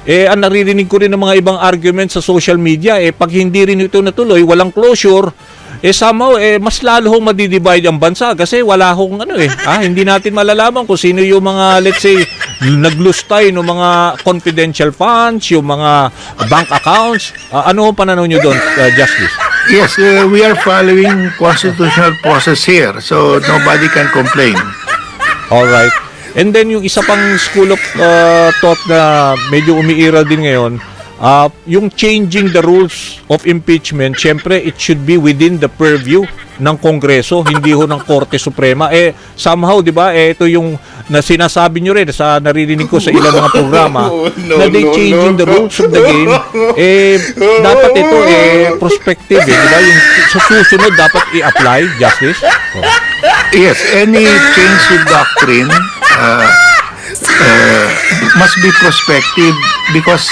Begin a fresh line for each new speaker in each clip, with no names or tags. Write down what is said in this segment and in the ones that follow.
ang naririnig ko rin ng mga ibang arguments sa social media, pag hindi rin ito natuloy, walang closure, somehow, mas lalo hong madidivide ang bansa kasi wala hong hindi natin malalaman kung sino yung mga, let's say, naglustay ng mga confidential funds, yung mga bank accounts. Ano ang pananaw nyo doon, Justice?
Yes, we are following constitutional process here, so nobody can complain.
Alright. And then yung isa pang school of thought na medyo umiiral din ngayon, yung changing the rules of impeachment, syempre it should be within the purview ng Kongreso, hindi ho ng Korte Suprema. Somehow, di ba, ito yung na sinasabi nyo rin sa naririnig ko sa ilang mga programa na they changing the rules of the game. Dapat ito prospective, di ba? Yung sa susunod dapat i-apply, Justice?
Yes, any change in doctrine must be prospective because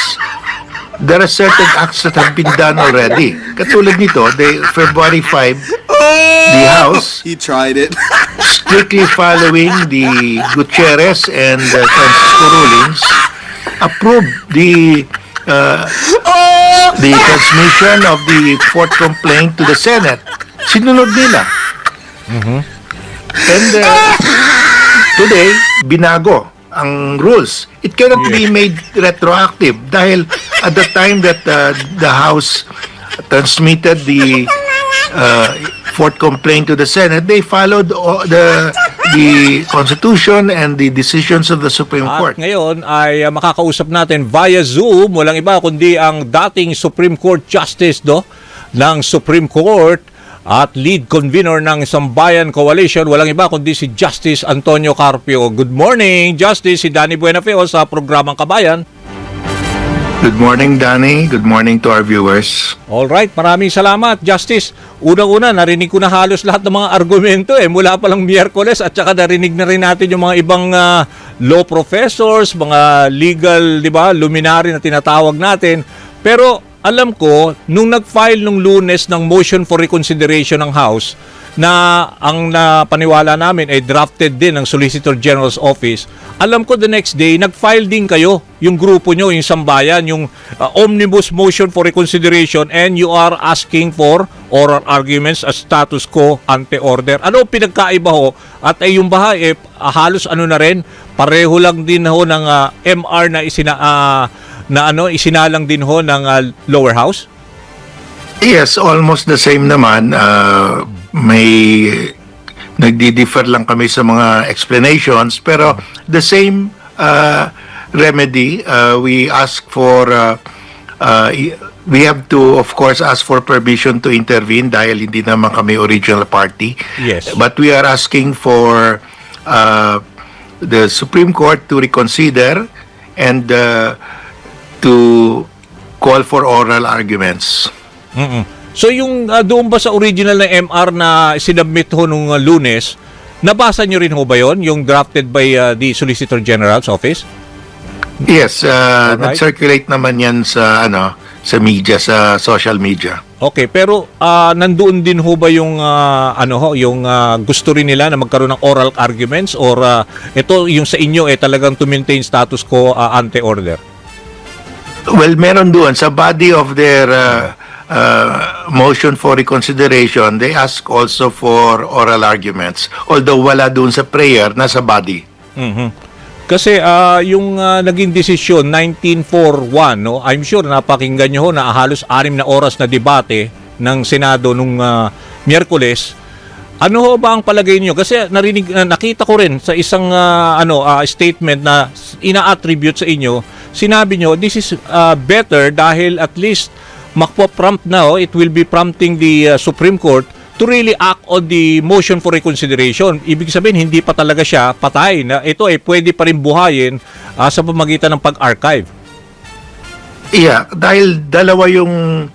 there are certain acts that have been done already. Katulad nito, February 5, the House,
He tried it.
strictly following the Gutierrez and Francisco rulings, approved the transmission of the fourth complaint to the Senate. Sinunod nila. And today, binago ang rules. It cannot be made retroactive dahil at the time that the House transmitted the fourth complaint to the Senate, they followed the Constitution and the decisions of the Supreme Court.
At ngayon ay makakausap natin via Zoom, walang iba kundi ang dating Supreme Court Justice ng Supreme Court at lead convener ng Sambayan Coalition, walang iba kundi si Justice Antonio Carpio. Good morning, Justice. Si Danny Buenafeo sa programang Kabayan.
Good morning, Danny. Good morning to our viewers.
Alright, maraming salamat, Justice. Unang-una, narinig ko na halos lahat ng mga argumento mula pa lang Miyerkules at saka narinig na rin natin yung mga ibang law professors, mga legal, di ba, luminary na tinatawag natin. Pero alam ko, nung nag-file nung Lunes ng motion for reconsideration ng House, na ang napaniwala namin ay drafted din ng Solicitor General's Office, alam ko the next day, nag-file din kayo, yung grupo nyo, yung Sambayan, yung omnibus motion for reconsideration, and you are asking for oral arguments as status quo ante order. Ano pinagkaiba ho? At yung baha, halos na rin, pareho lang din ho ng MR na isinalang din ho ng lower house?
Yes, almost the same naman. May nagdi-differ lang kami sa mga explanations, pero the same remedy. We ask for we have to, of course, ask for permission to intervene dahil hindi naman kami original party.
Yes.
But we are asking for the Supreme Court to reconsider and to call for oral arguments.
So yung doon ba sa original na MR na sinubmit ho nung Lunes, nabasa nyo rin ho ba yon, yung drafted by the Solicitor General's Office?
Yes, nag-circulate naman yan sa sa media, sa social media.
Okay, pero nandoon din ho ba yung yung gusto rin nila na magkaroon ng oral arguments, or ito yung sa inyo talagang to maintain status quo ante order?
Well, meron doon sa body of their motion for reconsideration, they ask also for oral arguments. Although wala doon sa prayer, nasa body.
Kasi yung naging desisyon 1941, no? I'm sure napakinggan nyo ho na halos 6 na oras na debate ng Senado nung Miyerkules. Ano ho ba ang palagay niyo? Kasi nakita ko rin sa isang statement na ina-attribute sa inyo, sinabi nyo this is better dahil at least makpo-prompt now, it will be prompting the Supreme Court to really act on the motion for reconsideration. Ibig sabihin, hindi pa talaga siya patay. Na ito ay pwede pa rin buhayin sa pamamagitan ng pag-archive.
Yeah, dahil dalawa yung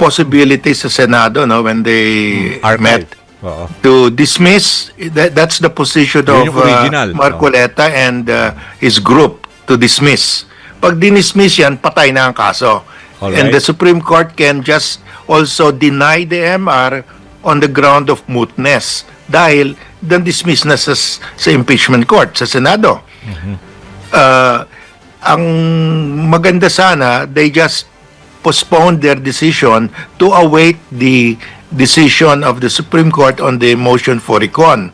possibility sa Senado when they met to dismiss. That's the position of Marcoleta and his group, to dismiss. Pag dinismiss yan, patay na ang kaso.
Alright.
And the Supreme Court can just also deny the MR on the ground of mootness dahil dismiss na sa impeachment court, sa Senado. ang maganda sana, they just postpone their decision to await the decision of the Supreme Court on the motion for recon.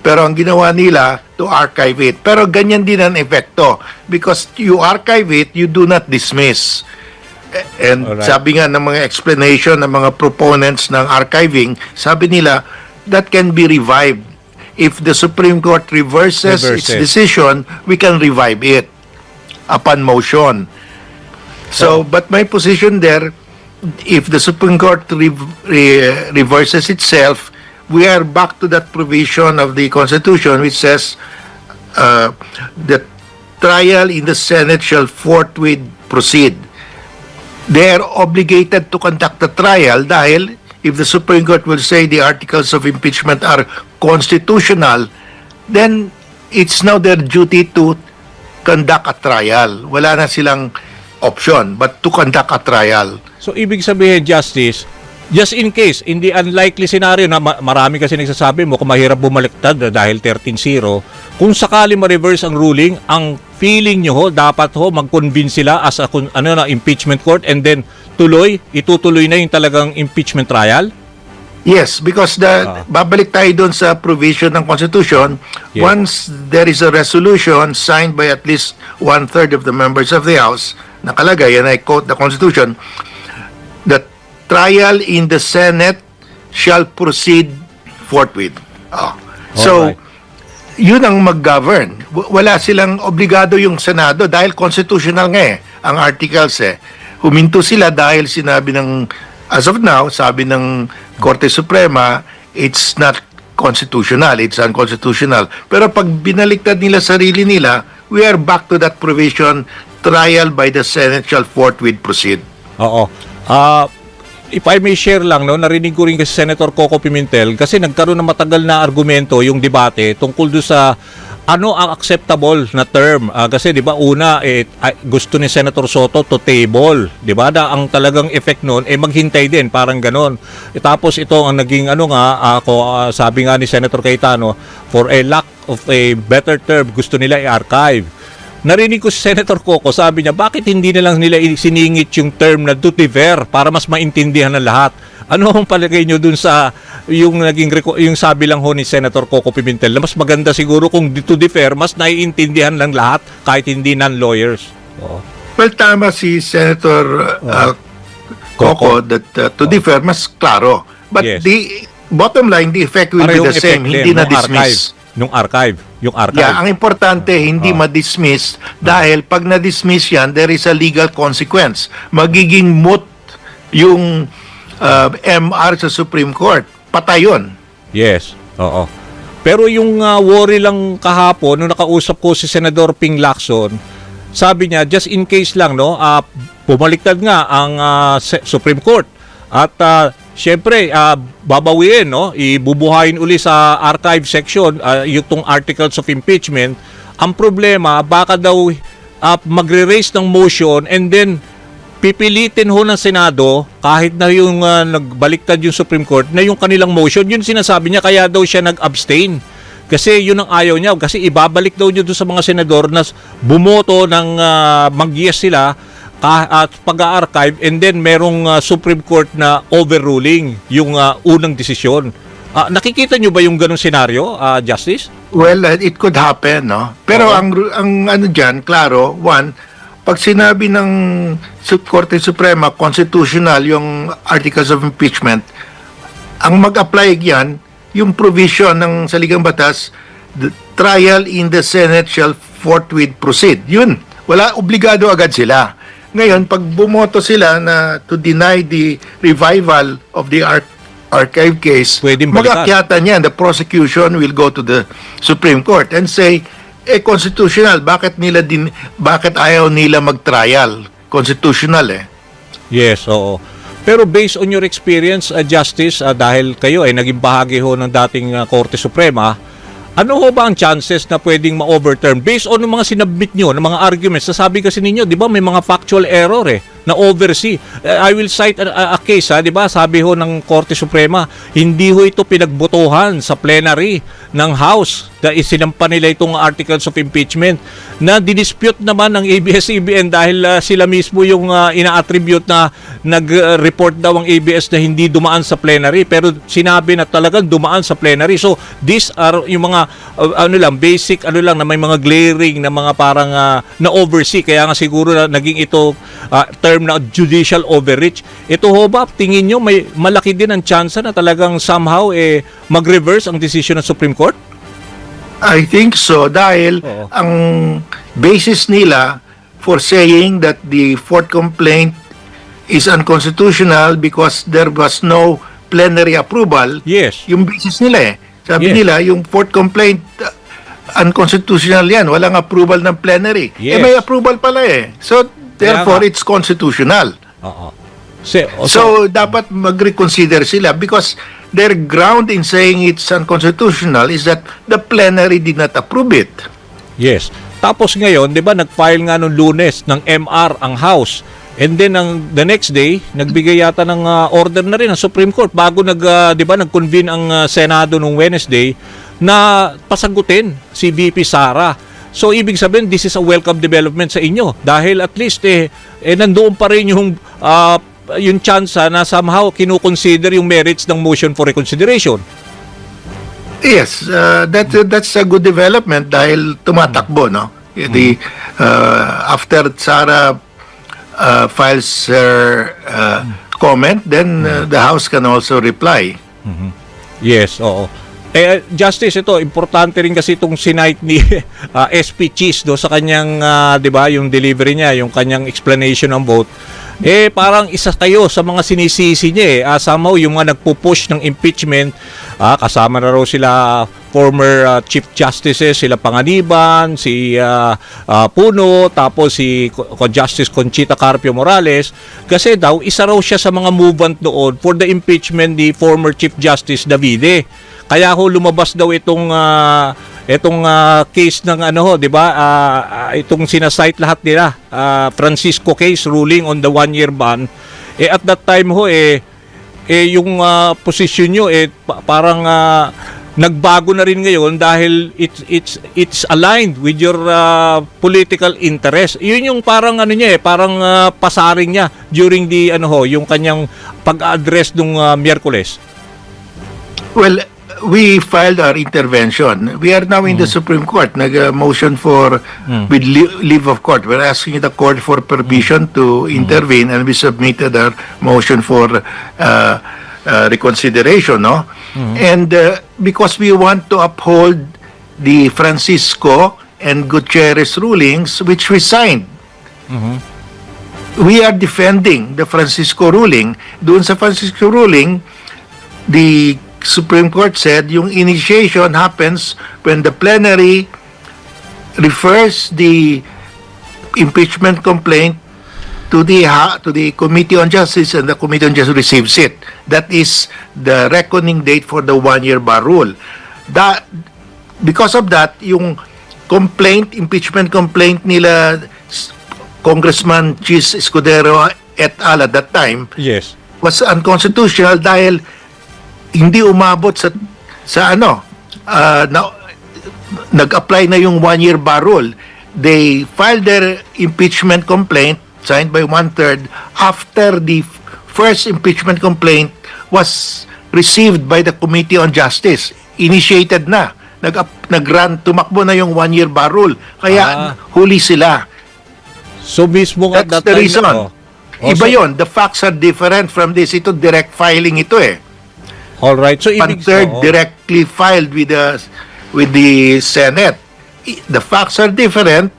Pero ang ginawa nila, to archive it. Pero ganyan din ang epekto. Because you archive it, you do not dismiss. And
Alright.
sabi nga ng mga explanation ng mga proponents ng archiving, sabi nila, that can be revived. If the Supreme Court reverses its decision, we can revive it upon motion. So, but my position there, if the Supreme Court reverses itself, we are back to that provision of the Constitution which says the trial in the Senate shall forthwith proceed. They are obligated to conduct the trial dahil if the Supreme Court will say the articles of impeachment are constitutional, then it's now their duty to conduct a trial. Wala na silang option but to conduct a trial.
So, ibig sabihin, Justice, just in case, in the unlikely scenario na marami kasi nagsasabi mo kung mahirap bumaliktad dahil 13-0, kung sakali ma-reverse ang ruling, ang feeling nyo ho, dapat ho mag-convince sila as a impeachment court and then itutuloy na yung talagang impeachment trial?
Yes, because babalik tayo doon sa provision ng Constitution.
Yeah.
Once there is a resolution signed by at least 1/3 of the members of the House, nakalagay, and I quote the Constitution, the trial in the Senate shall proceed forthwith. So,
Alright.
yun ang mag-govern. Wala silang obligado yung Senado dahil constitutional nga ang articles Huminto sila dahil sinabi ng, as of now, sabi ng Korte Suprema, it's not constitutional, it's unconstitutional. Pero pag binaliktad nila sarili nila, we are back to that provision, trial by the Senate shall forthwith proceed.
Oo. If I may share lang, no, narinig ko rin kasi Senator Coco Pimentel kasi nagkaroon ng matagal na argumento yung debate tungkol do sa ano ang acceptable na term. Kasi 'di ba una gusto ni Senator Soto to table, 'di ba? Ang talagang effect noon maghintay din, parang ganon. Tapos ito ang naging sabi nga ni Senator Cayetano, for a lack of a better term, gusto nila i-archive. Narinig ko si Senator Coco, sabi niya, bakit hindi na lang nila siningit yung term na to defer para mas maintindihan ng lahat? Ano ang palagay nyo dun sa yung sabi lang ho ni Senator Coco Pimentel na mas maganda siguro kung to defer, mas naiintindihan lang lahat kahit hindi non-lawyers?
Well, tama si Senator Coco that to defer, mas klaro. But
Yes.
the bottom line, the effect will be the same, hindi na-dismiss.
Yung archive.
Yeah, ang importante, hindi ma-dismiss dahil pag na-dismiss yan, there is a legal consequence. Magiging moot yung MR sa Supreme Court. Patay yun.
Yes, oo. Pero yung worry lang kahapon, nung nakausap ko si Senador Ping Lacson, sabi niya, just in case lang, no, bumaliktad nga ang Supreme Court. At syempre, babawiin, no, ibubuhayin uli sa archive section yung articles of impeachment. Ang problema, baka daw magre-raise ng motion and then pipilitin ho ng Senado kahit na yung nagbaliktad yung Supreme Court na yung kanilang motion, yun sinasabi niya, kaya daw siya nag-abstain. Kasi yun ang ayaw niya. Kasi ibabalik daw niyo doon sa mga senador na bumoto ng mag-yes sila at pag-archive and then merong Supreme Court na overruling yung unang desisyon. Nakikita niyo ba yung ganung senaryo, Justice?
Well, it could happen, no? Pero ang ano dyan, klaro, one, pag sinabi ng Korte Suprema, constitutional yung articles of impeachment, ang mag-apply yan, yung provision ng saligang batas, the trial in the Senate shall forthwith proceed. Yun, wala, obligado agad sila. Ngayon, pag bumoto sila na to deny the revival of the archive case,
Pwedeng balikan.
mag-akyatan yan. The prosecution will go to the Supreme Court and say, constitutional, bakit ayaw nila mag-trial? Constitutional
Yes, oo. Pero based on your experience, Justice, dahil kayo ay naging bahagi ho ng dating Korte Suprema, ano ho ba ang chances na pwedeng ma-overturn? Based on ng mga sinabmit nyo, ng mga arguments, sasabi kasi ninyo, di ba may mga factual error na oversee. I will cite a case, 'di ba? Sabi ho ng Korte Suprema, hindi ho ito pinagbotohan sa plenary ng House. Isinampa nila itong articles of impeachment na didispute naman ng ABS-CBN dahil sila mismo yung ina-attribute na nag-report daw ang ABS na hindi dumaan sa plenary, pero sinabi na talagang dumaan sa plenary. So these are yung mga basic na may mga glaring na mga parang na oversee, kaya nga siguro na naging ito term na judicial overreach. Ito ho ba, tingin nyo may malaki din ang tsansa na talagang somehow mag-reverse ang decision ng Supreme Court?
I think so dahil
Oo.
ang basis nila for saying that the fourth complaint is unconstitutional because there was no plenary approval,
Yes.
yung basis nila eh. Sabi
Yes.
nila, yung fourth complaint, unconstitutional yan. Walang approval ng plenary.
Yes.
May approval pala eh. So, therefore,
nga.
it's constitutional.
Oo.
So, dapat mag-reconsider sila because their ground in saying it's unconstitutional is that the plenary did not approve it.
Yes. Tapos ngayon, 'di ba, nag-file nga nung Lunes ng MR ang House. And then the next day, nagbigay yata ng order na rin ang Supreme Court bago 'di ba, nag-convene ang Senado nung Wednesday na pasagutin si VP Sara. So ibig sabihin, this is a welcome development sa inyo dahil at least nandoon pa rin yung chance na somehow kinukonsider yung merits ng motion for reconsideration.
Yes, that's a good development dahil tumatakbo, no? After Sara files her comment, then the House can also reply.
Yes, oo. Justice, ito, importante rin kasi itong sinight ni SP Cheese sa kanyang, 'di ba, yung delivery niya, yung kanyang explanation ng vote. Parang isa kayo sa mga sinisisi niya somehow yung mga nagpo-push ng impeachment, kasama na raw sila former Chief Justices, sila Panganiban, si Puno, tapos si Justice Conchita Carpio Morales, kasi daw isa raw siya sa mga movement doon for the impeachment ni former Chief Justice Davide. Kaya ho lumabas daw itong case ng 'di ba? Itong sinasite lahat nila, Francisco case ruling on the 1-year ban. At that time ho yung position nyo parang nagbago na rin ngayon dahil it's aligned with your political interest. Yun yung parang parang pasaring niya during the yung kanyang pag-address nung Miyerkules.
Well, we filed our intervention. We are now in the Supreme Court. Nag-motion for with leave of court. We're asking the court for permission to intervene, and we submitted our motion for reconsideration, no? And because we want to uphold the Francisco and Gutierrez rulings, which we signed. We are defending the Francisco ruling. Doon sa Francisco ruling, the Supreme Court said yung initiation happens when the plenary refers the impeachment complaint to the Committee on Justice, and the Committee on Justice receives it. That is the reckoning date for the 1-year bar rule. Because of that, yung impeachment complaint nila Congressman Chis Escudero et al. At that time,
Yes.
was unconstitutional dahil hindi umabot nag-apply na yung 1-year bar rule. They filed their impeachment complaint signed by 1/3 after the first impeachment complaint was received by the Committee on Justice. Initiated na. Tumakbo na yung 1-year bar rule. Kaya huli sila.
So mismo at
That's
that
the
time
reason. Iba yon. The facts are different from this. Ito direct filing ito
All right. So ibig
1/3 directly filed with the Senate. The facts are different.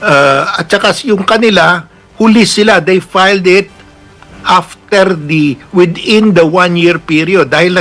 At saka yung kanila, huli sila. They filed it within the 1-year period. Dahil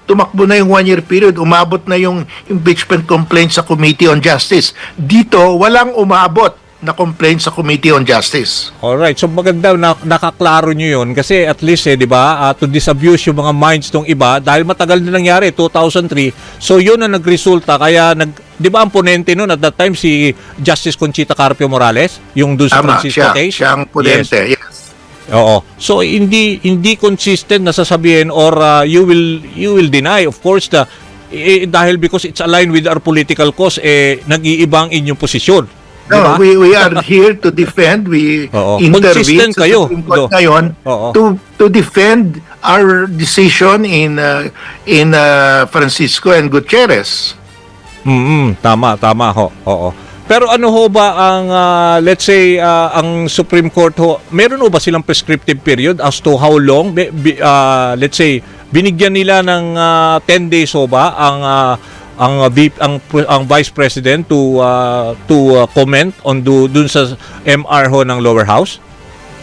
tumakbo na yung 1-year period, umabot na yung impeachment complaint sa Committee on Justice. Dito, walang umabot na complaint sa Committee on Justice.
Alright, so maganda nakaklaro nyo yun kasi at least di ba, to disabuse yung mga minds ng iba dahil matagal na nangyari, 2003. So yun ang nagresulta, kaya di ba ang ponente nun at that time si Justice Conchita Carpio Morales, yung doon sa
Tama,
Francisco case?
siya ang ponente, yes.
Oo. So hindi consistent na sasabihin or you will deny of course dahil because it's aligned with our political cause nag-iiba ang inyong posisyon. Di ba?
No, we are here to defend. We
Oo.
intervene
Consistent
sa
kayo.
Supreme Court
Do.
ngayon
Oo.
to defend our decision in Francisco and Gutierrez.
Tama ho. Oo. Pero ano ho ba ang let's say ang Supreme Court ho, meron ho ba silang prescriptive period as to how long let's say binigyan nila ng 10 days ho ba ang Vice President to comment on dun sa MR ho ng lower house?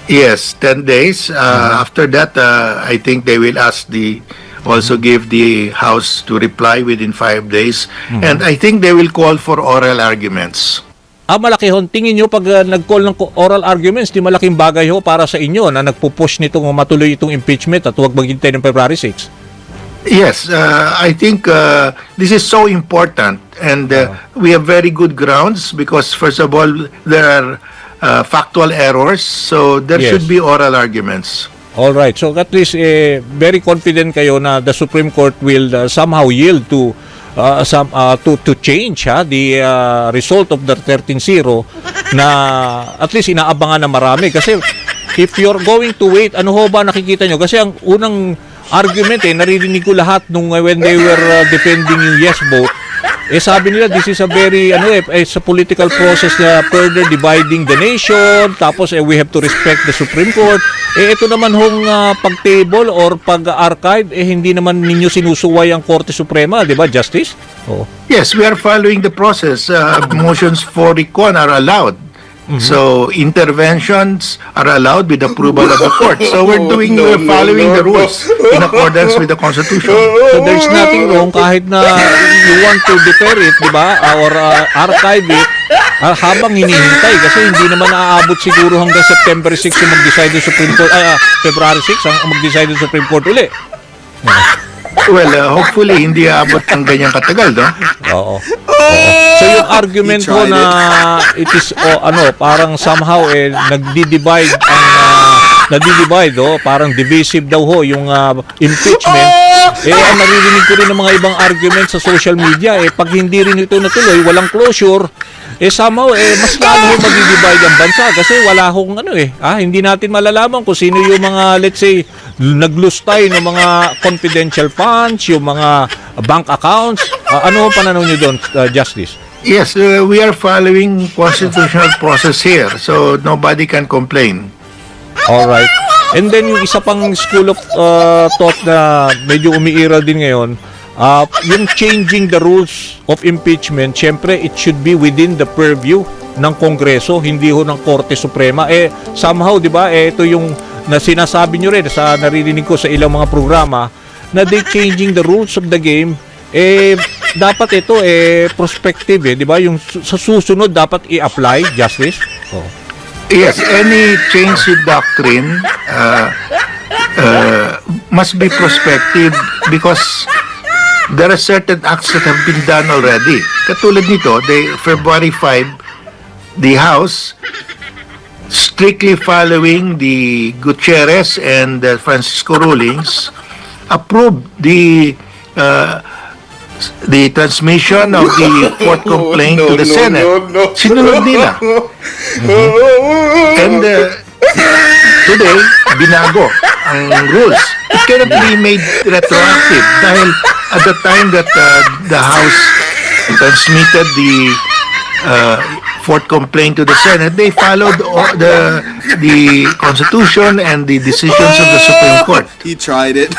Yes, 10 days. After that, I think they will also give the House to reply within 5 days. And I think they will call for oral arguments.
Malaki ho. Tingin nyo pag nag-call ng oral arguments, di malaking bagay ho para sa inyo na nagpo-push nitong matuloy itong impeachment at huwag maghintay ng February 6?
Yes, I think this is so important. And we have very good grounds because, first of all, there are factual errors. So there
Yes.
should be oral arguments.
All right. So at least very confident kayo na the Supreme Court will somehow yield to to change the result of the 13-0 na at least inaabangan na marami kasi if you're going to wait, ano ho ba nakikita nyo? Kasi ang unang argument naririnig ko lahat nung when they were defending yung yes vote. Sabi nila this is a very it's a political process na further dividing the nation, tapos we have to respect the Supreme Court. Ito naman hong pag-table or pag-archive hindi naman ninyo sinusuway ang Korte Suprema, di ba, Justice? Oo.
Yes, we are following the process. Motions for recon are allowed. So interventions are allowed with approval of the court. So we're following the rules in accordance with the Constitution.
So there's nothing wrong kahit na you want to defer it, di ba? Or archive it habang hinihintay kasi hindi naman naaabot siguro hanggang September 6 yung mag-decide yung Supreme Court, February 6 ang mag-decide yung Supreme Court uli.
Well, hopefully hindi aabot ng ganyang katagal, no?
Oo. So yung argument ko na it is parang somehow nagdi-divide parang divisive daw ho yung impeachment. Ang naririnig ko rin ng mga ibang argument sa social media pag hindi rin ito natuloy, walang closure, somehow mas lalo ho magdi-divide ang bansa kasi wala hong hindi natin malalaman kung sino yung mga let's say naglustay ng mga confidential funds, yung mga bank accounts. Ano ang pananaw niyo doon, Justice?
Yes, we are following constitutional process here. So nobody can complain.
All right. And then yung isa pang school of thought na medyo umiiral din ngayon, yung changing the rules of impeachment, syempre it should be within the purview ng Kongreso, hindi ho ng Korte Suprema. Somehow, di ba, ito yung na sinasabi nyo rin sa naririnig ko sa ilang mga programa na they changing the rules of the game, dapat ito prospective, di ba? Yung sa susunod dapat i-apply, Justice? Oh.
Yes, any change in doctrine must be prospective because there are certain acts that have been done already. Katulad nito, February 5, the House, strictly following the Gutierrez and the Francisco rulings, approved the transmission of the fourth complaint to the Senate. Sinunod nila. And today, binago ang rules. It cannot be made retroactive dahil at the time that the House transmitted the fourth complaint to the Senate, they followed the Constitution and the decisions of the Supreme Court.
He tried it.